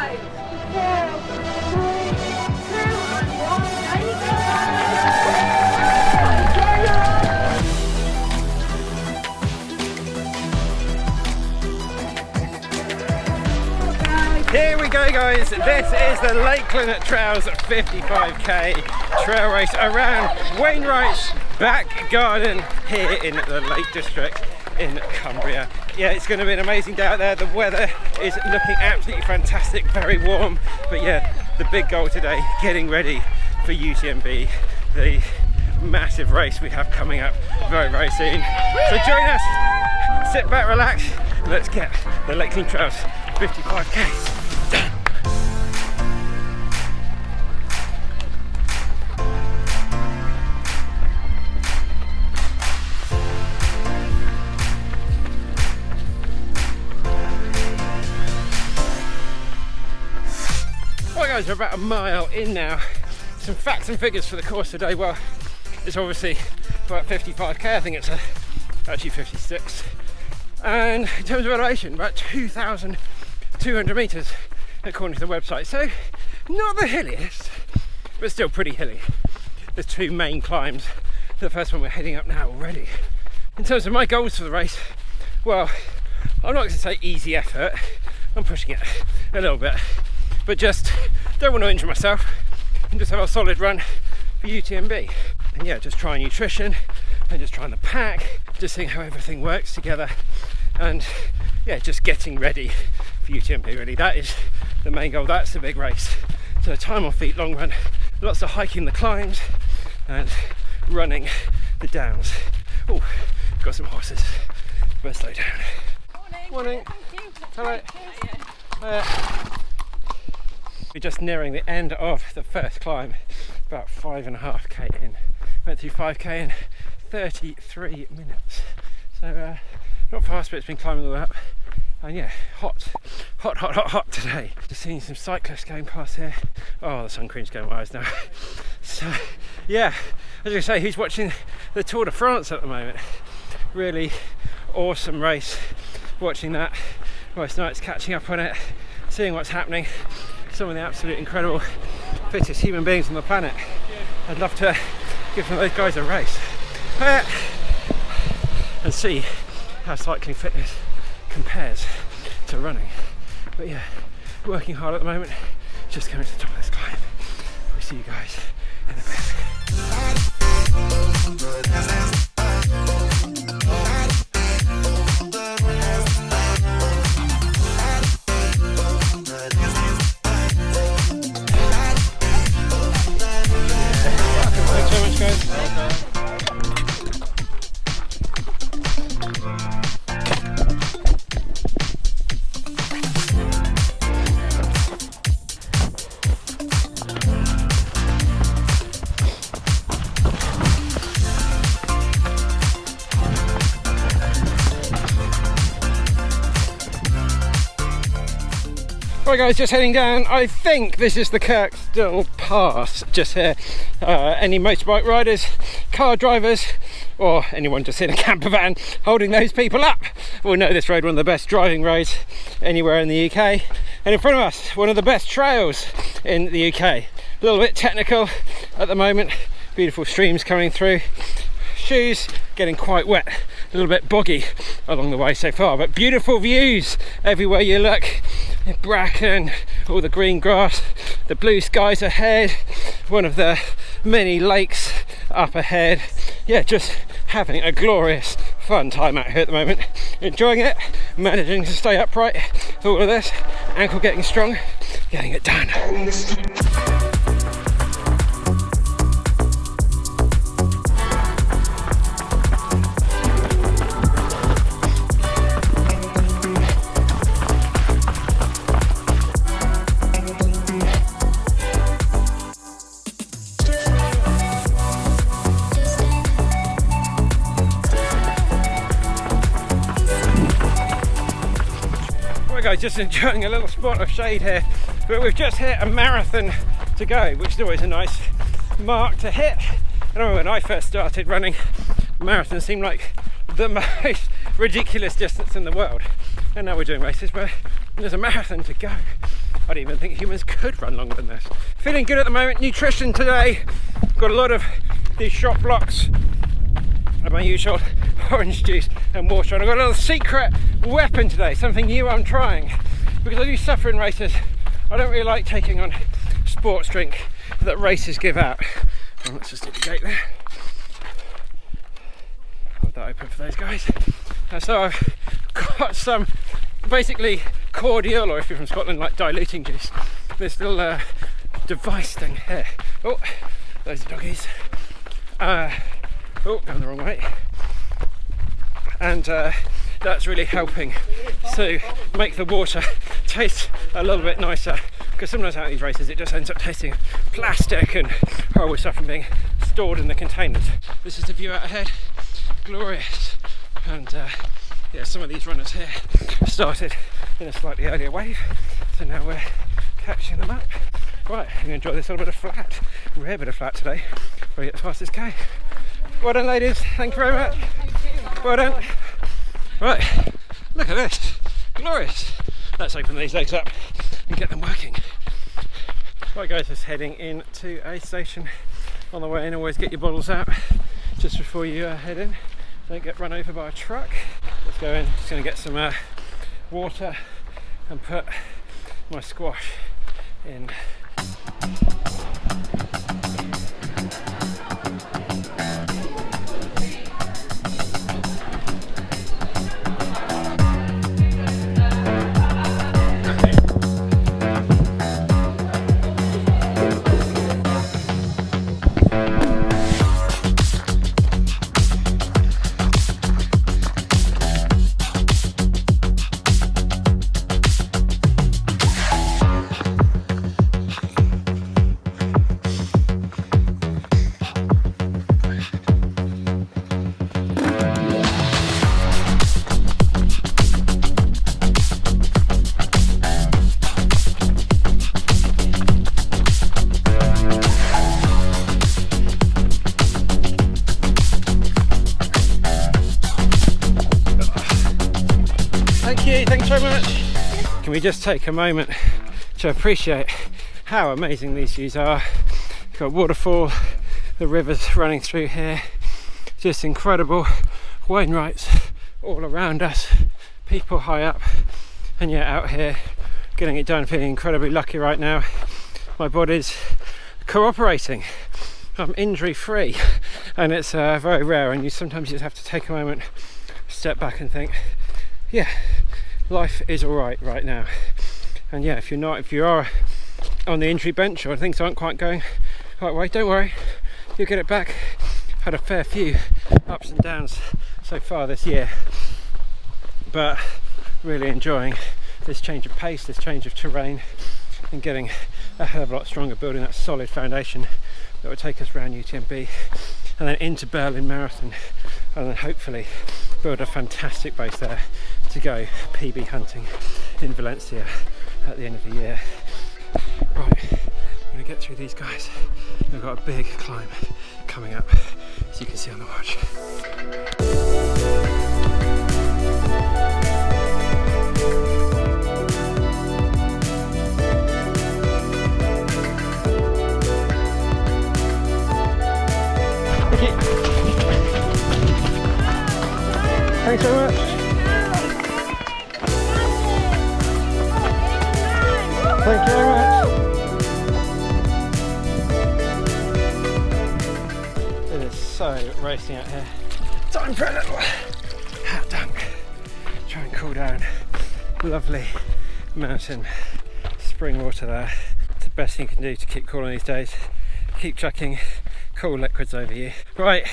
5, 4, 3, 2, and 1. There you go. Here we go, guys. This is the Lakeland Trails 55k trail race around Wainwright's back garden here in the Lake District in Cumbria. Yeah, it's going to be an amazing day out there. The weather is looking absolutely fantastic, very warm. But yeah, the big goal today, getting ready for UTMB, the massive race we have coming up very, very soon. So join us, sit back, relax, and let's get the Lakeland Trails 55k. Right guys, we're about a mile in now. Some facts and figures for the course today. Well, it's obviously about 55k, I think it's actually 56. And in terms of elevation, about 2,200 meters according to the website. So not the hilliest, but still pretty hilly. There's two main climbs. The first one we're heading up now already. In terms of my goals for the race, well, I'm not going to say easy effort. I'm pushing it a little bit, but just don't want to injure myself and just have a solid run for UTMB. And yeah, just trying nutrition and just trying the pack, just seeing how everything works together, and yeah, just getting ready for UTMB really. That is the main goal, that's the big race. So time on feet, long run, lots of hiking the climbs and running the downs. Oh, got some horses, better slow down. Morning. Thank you. Hello. We're just nearing the end of the first climb, about 5.5k in. Went through 5k in 33 minutes. So not fast, but it's been climbing the way up. And yeah, hot today. Just seeing some cyclists going past here. Oh, the sun cream's going my eyes now. So yeah, as I say, who's watching the Tour de France at the moment? Really awesome race. Watching that, most nights catching up on it, seeing what's happening. Some of the absolute incredible fittest human beings on the planet. I'd love to give some of those guys a race and see how cycling fitness compares to running. But yeah, working hard at the moment, just going to the top of this climb. We'll see you guys in a bit. Right guys, just heading down. I think this is the Kirkstall Pass just here. Any motorbike riders, car drivers, or anyone just in a camper van holding those people up will know this road, one of the best driving roads anywhere in the UK. And in front of us, one of the best trails in the UK. A little bit technical at the moment, beautiful streams coming through. Shoes getting quite wet, a little bit boggy along the way so far, but beautiful views everywhere you look. Bracken, all the green grass, the blue skies ahead, one of the many lakes up ahead. Yeah, just having a glorious fun time out here at the moment, enjoying it, managing to stay upright through all of this, ankle getting strong, getting it done. Guys, just enjoying a little spot of shade here, but we've just hit a marathon to go, which is always a nice mark to hit. I remember when I first started running, marathons seemed like the most ridiculous distance in the world, and now we're doing races where there's a marathon to go. I didn't even think humans could run longer than this. Feeling good at the moment. Nutrition today. Got a lot of these shot blocks and my usual orange juice and water. And I've got a little secret weapon today, something new I'm trying. Because I do suffer in races, I don't really like taking on sports drink that races give out. Well, let's just do the gate there. Hold that open for those guys. And so I've got some basically cordial, or if you're from Scotland, like diluting juice. This little device thing here. Oh, those are doggies. Oh, going the wrong way. And that's really helping to make the water taste a little bit nicer, because sometimes out in these races it just ends up tasting plastic and horrible stuff from being stored in the containers. This is the view out ahead, glorious. And yeah, some of these runners here started in a slightly earlier wave, so now we're catching them up. Right, I'm going to enjoy this little bit of flat, rare bit of flat today, where I get the fastest K. Well done, ladies, thank you very much. Well done. Right, look at this, glorious. Let's open these legs up and get them working. Right guys, just heading into a station. On the way in, always get your bottles out just before you head in. Don't get run over by a truck. Let's go in, just going to get some water and put my squash in. Thanks very much. Can we just take a moment to appreciate how amazing these views are? We've got waterfall, the rivers running through here, just incredible. Wainwrights all around us, people high up, and yet out here getting it done. Feeling incredibly lucky right now. My body's cooperating. I'm injury free, and it's very rare, and sometimes you just have to take a moment, step back and think, yeah, life is all right now. And yeah, if you are on the injury bench or things aren't quite going the right way, don't worry, you'll get it back. Had a fair few ups and downs so far this year, but really enjoying this change of pace, this change of terrain, and getting a hell of a lot stronger, building that solid foundation that will take us around UTMB and then into Berlin Marathon, and then hopefully build a fantastic base there to go PB hunting in Valencia at the end of the year. Right, I'm going to get through these guys. We've got a big climb coming up, as you can see on the watch. Thanks very much. Thank you very much. It is so racing out here. Time for a little hat dunk. Try and cool down. Lovely mountain spring water there. It's the best thing you can do to keep cool on these days. Keep chucking cool liquids over you. Right,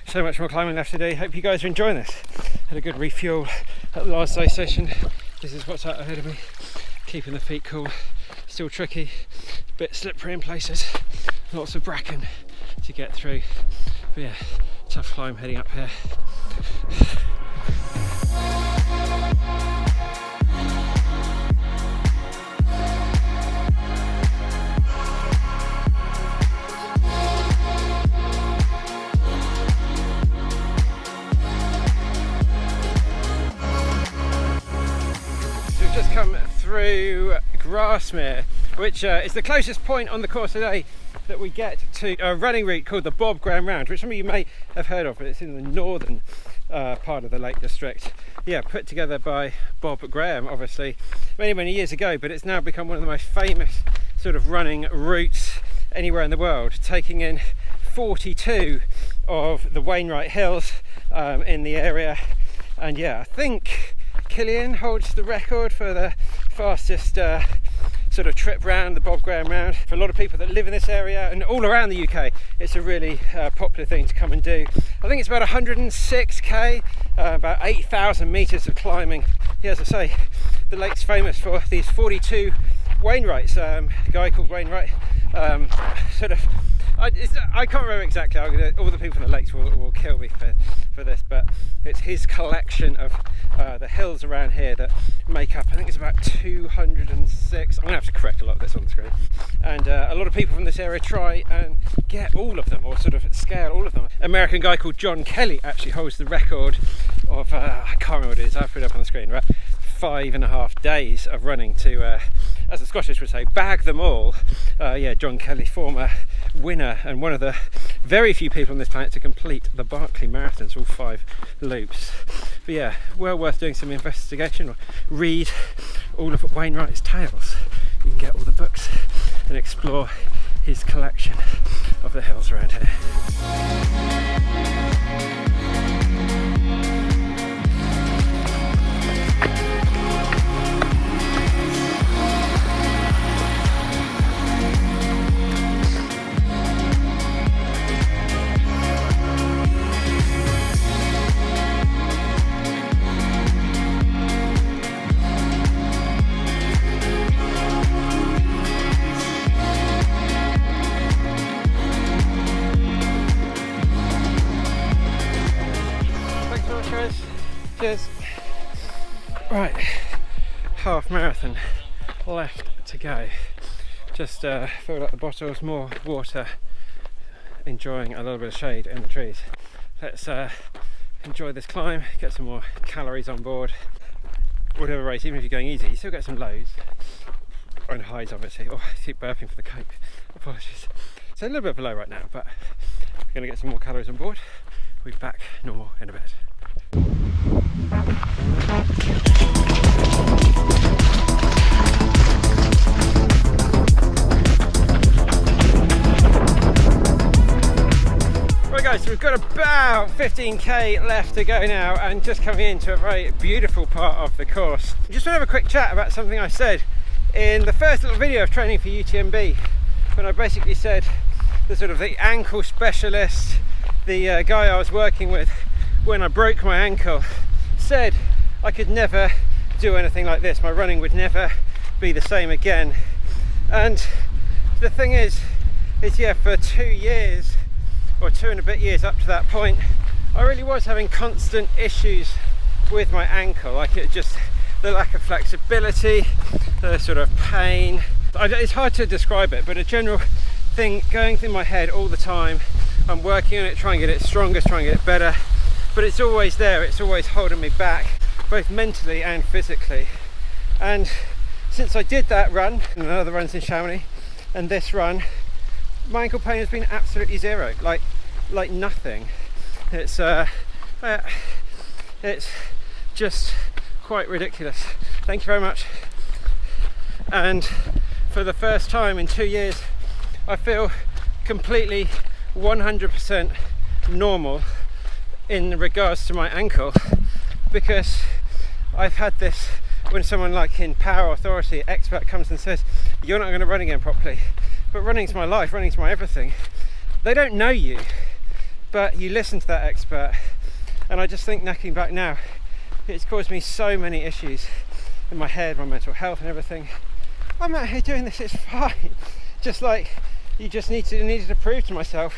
so much more climbing left to do. Hope you guys are enjoying this. Had a good refuel at the last day session. This is what's out ahead of me. Keeping the feet cool. Still tricky, a bit slippery in places. Lots of bracken to get through. But yeah, tough climb heading up here. Come through grass Ellesmere, which is the closest point on the course today that we get to a running route called the Bob Graham Round, which some of you may have heard of, but it's in the northern part of the Lake District. Yeah, put together by Bob Graham, obviously, many years ago, but it's now become one of the most famous sort of running routes anywhere in the world, taking in 42 of the Wainwright Hills in the area. And yeah, I think Killian holds the record for the fastest sort of trip round the Bob Graham Round. For a lot of people that live in this area and all around the UK, it's a really popular thing to come and do. I think it's about 106k, about 8,000 metres of climbing. Yeah, as I say, the lake's famous for these 42 Wainwrights. A guy called Wainwright I can't remember exactly. All the people in the lakes will kill me for this, but it's his collection of the hills around here that make up, I think it's about 206. I'm going to have to correct a lot of this on the screen. And a lot of people from this area try and get all of them, or sort of scale all of them. An American guy called John Kelly actually holds the record of, I can't remember what it is, I'll put it up on the screen, right? 5.5 days of running to, as the Scottish would say, bag them all. Yeah, John Kelly, former winner and one of the very few people on this planet to complete the Barkley Marathons, all 5 loops. But yeah, well worth doing some investigation or read all of Wainwright's tales. You can get all the books and explore his collection of the hills around here. Cheers. Right, half marathon left to go. Just filled up the bottles, more water, enjoying a little bit of shade in the trees. Let's enjoy this climb, get some more calories on board. Whatever race, even if you're going easy, you still get some lows and highs, obviously. Oh, I keep burping for the coke. Apologies. It's a little bit below right now, but we're going to get some more calories on board. We'll be back normal in a bit. Right guys, so we've got about 15k left to go now, and just coming into a very beautiful part of the course. Just want to have a quick chat about something I said in the first little video of training for UTMB, when I basically said the ankle specialist, the guy I was working with when I broke my ankle, said I could never do anything like this. My running would never be the same again. And the thing is yeah, for 2 years or 2 and a bit years up to that point, I really was having constant issues with my ankle. Like it just, the lack of flexibility, the sort of pain. It's hard to describe it, but a general thing going through my head all the time. I'm working on it, trying to get it stronger, trying to get it better, but it's always there, it's always holding me back, both mentally and physically. And since I did that run, and another runs in Chamonix, and this run, my ankle pain has been absolutely zero, like nothing. It's just quite ridiculous. Thank you very much. And for the first time in 2 years, I feel completely 100% normal in regards to my ankle, because I've had this when someone like in Power Authority expert comes and says you're not going to run again properly, but running's my life, running's my everything. They don't know you, but you listen to that expert. And I just think, looking back now, it's caused me so many issues in my head, my mental health and everything. I'm out here doing this, it's fine. Just like you just needed to prove to myself,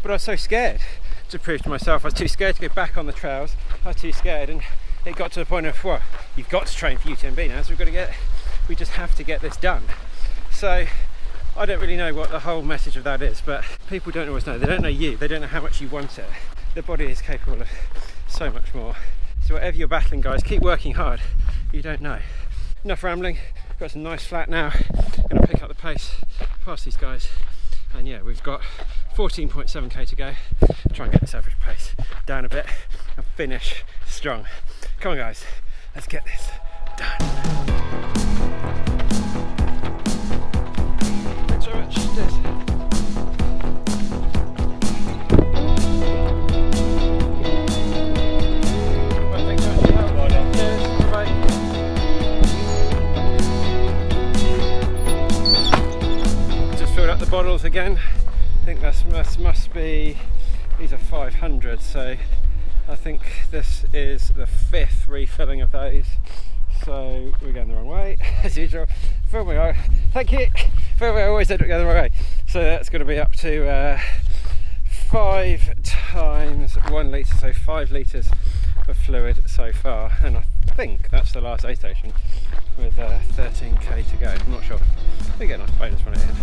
but I was so scared to prove to myself. I was too scared to go back on the trails. I was too scared, and it got to the point of, well, you've got to train for UTMB now, so we just have to get this done. So I don't really know what the whole message of that is, but people don't always know. They don't know you, they don't know how much you want it. The body is capable of so much more. So whatever you're battling, guys, keep working hard. You don't know. Enough rambling. Got some nice flat now. going to pick up the pace past these guys. And yeah, we've got 14.7k to go. Try and get this average pace down a bit and finish strong. Come on guys, let's get this done. Thanks very much. Cheers. Right, thanks very much for your help. Well done. Cheers. Bye-bye. Just filled up the bottles again. I think this must be, these are 500, so I think this is the 5th refilling of those. So we're going the wrong way, as usual. Thank you. I always end up going the wrong way. So that's going to be up to 5 times 1 litre, so 5 litres of fluid so far. And I think that's the last aid station with 13k to go. I'm not sure. We get a nice bonus run at the end.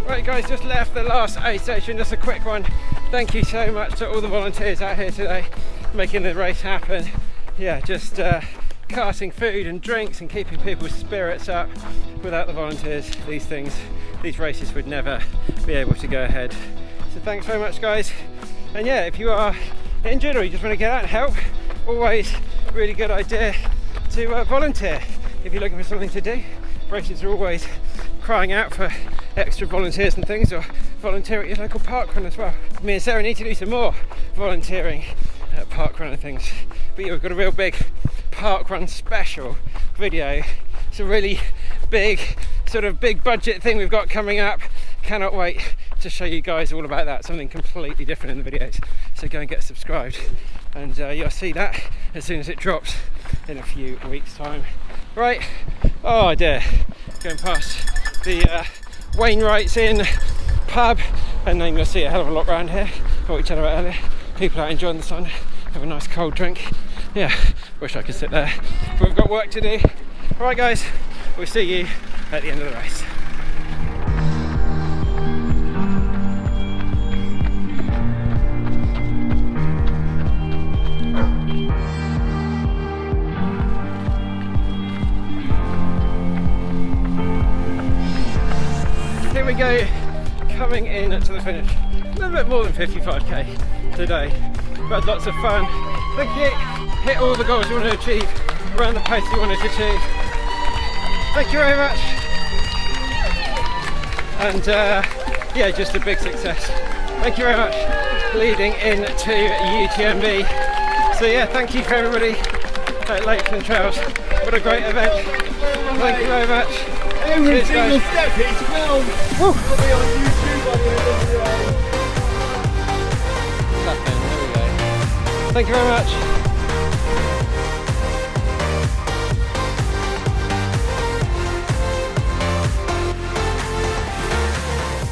Right guys, just left the last aid station, just a quick one. Thank you so much to all the volunteers out here today making the race happen. Yeah, just carting food and drinks and keeping people's spirits up. Without the volunteers, these races would never be able to go ahead. So thanks very much guys. And yeah, if you are injured or you just want to get out and help, always really good idea to volunteer if you're looking for something to do. Races are always crying out for extra volunteers and things, or volunteer at your local park run as well. Me and Sarah need to do some more volunteering at park run and things. But yeah, we've got a real big park run special video. It's a really big, sort of big budget thing we've got coming up. Cannot wait to show you guys all about that. Something completely different in the videos. So go and get subscribed, and you'll see that as soon as it drops in a few weeks' time. Right, oh dear, going past the Wainwright's Inn pub, and then you'll see a hell of a lot around here. What we chatted about earlier, people out enjoying the sun, have a nice cold drink. Yeah, wish I could sit there, but we've got work to do. Alright guys, we'll see you at the end of the race. Here we go, coming in to the finish. A little bit more than 55k today. We've had lots of fun. Thank you. Hit all the goals you want to achieve, around the pace you wanted to achieve. Thank you very much. And yeah, just a big success. Thank you very much. Leading into UTMB. So yeah, thank you for everybody at Lakeland Trails. What a great event. Thank you very much. Every single step is filmed. Woo. It'll be on YouTube by the end of the day. There we go. Thank you very much.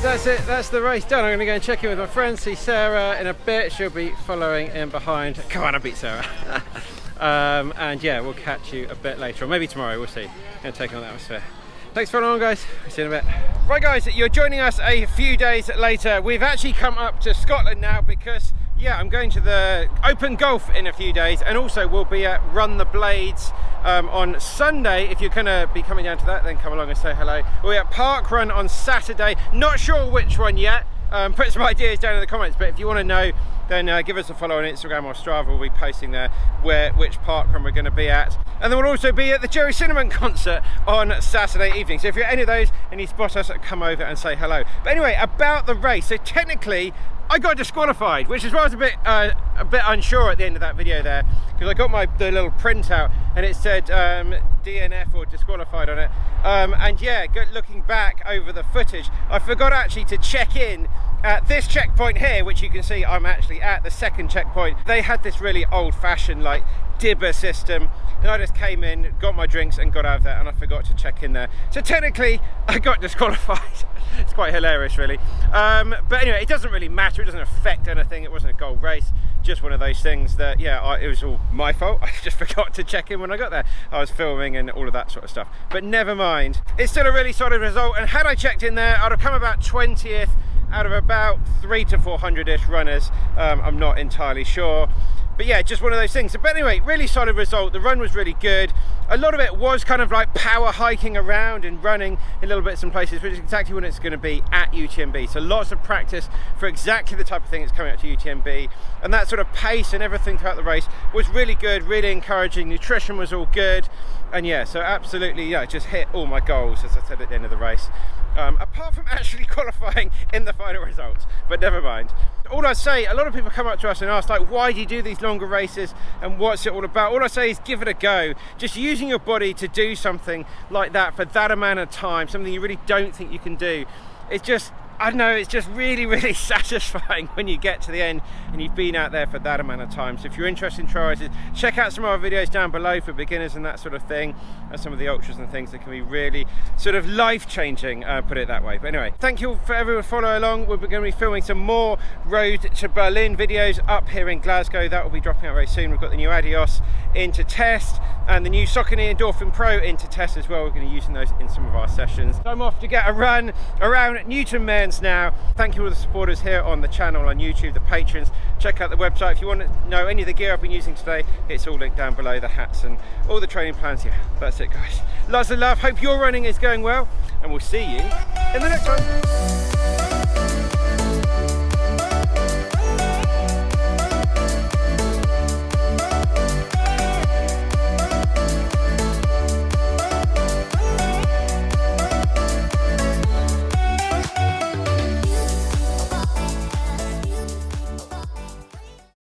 That's it, that's the race done. I'm going to go and check in with my friend, see Sarah in a bit. She'll be following in behind. Come on, I beat Sarah. And yeah, we'll catch you a bit later, or maybe tomorrow, we'll see. Going to take on the atmosphere. Thanks for following guys, we'll see you in a bit. Right guys, you're joining us a few days later. We've actually come up to Scotland now because, yeah, I'm going to the Open Golf in a few days, and also we'll be at Run the Blades on Sunday. If you're going to be coming down to that, then come along and say hello. We'll be at Park Run on Saturday, not sure which one yet. Put some ideas down in the comments, but if you want to know, then give us a follow on Instagram or Strava. We'll be posting there which park run we're going to be at. And then we'll also be at the Jerry Cinnamon concert on Saturday evening. So if you're at any of those and you spot us, come over and say hello. But anyway, about the race. So technically, I got disqualified, which is why I was a bit unsure at the end of that video there, because I got the little printout and it said DNF or disqualified on it. And yeah, looking back over the footage, I forgot actually to check in at this checkpoint here, which you can see I'm actually at the second checkpoint. They had this really old-fashioned like dibber system, and I just came in, got my drinks and got out of there, and I forgot to check in there. So technically I got disqualified. It's quite hilarious really. But anyway, it doesn't really matter, it doesn't affect anything. It wasn't a gold race, just one of those things that, yeah, it was all my fault. I just forgot to check in when I got there. I was filming and all of that sort of stuff, but never mind. It's still a really solid result, and had I checked in there, I'd have come about 20th. out of about 300 to 400-ish runners. I'm not entirely sure. But yeah, just one of those things. But anyway, really solid result. The run was really good. A lot of it was kind of like power hiking around and running in little bits and places, which is exactly what it's going to be at UTMB. So lots of practice for exactly the type of thing that's coming up to UTMB. And that sort of pace and everything throughout the race was really good, really encouraging. Nutrition was all good. And yeah, so absolutely, yeah, just hit all my goals, as I said at the end of the race. Apart from actually qualifying in the final results, but never mind. All I say, a lot of people come up to us and ask, like, why do you do these longer races and what's it all about? All I say is give it a go. Just using your body to do something like that for that amount of time, something you really don't think you can do. It's just, I don't know, it's just really, really satisfying when you get to the end and you've been out there for that amount of time. So if you're interested in trail races, check out some of our videos down below for beginners and that sort of thing, and some of the ultras and things that can be really sort of life-changing, put it that way. But anyway, thank you for everyone following along. We're going to be filming some more Road to Berlin videos up here in Glasgow. That will be dropping out very soon. We've got the new Adios into test and the new Saucony Endorphin Pro into test as well. We're going to be using those in some of our sessions. So I'm off to get a run around Newton Mearns now. Thank you all the supporters here on the channel, on YouTube, the patrons. Check out the website if you want to know any of the gear I've been using today. It's all linked down below, the hats and all the training plans. Yeah, that's it guys. Lots of love. Hope your running is going well, and we'll see you in the next one.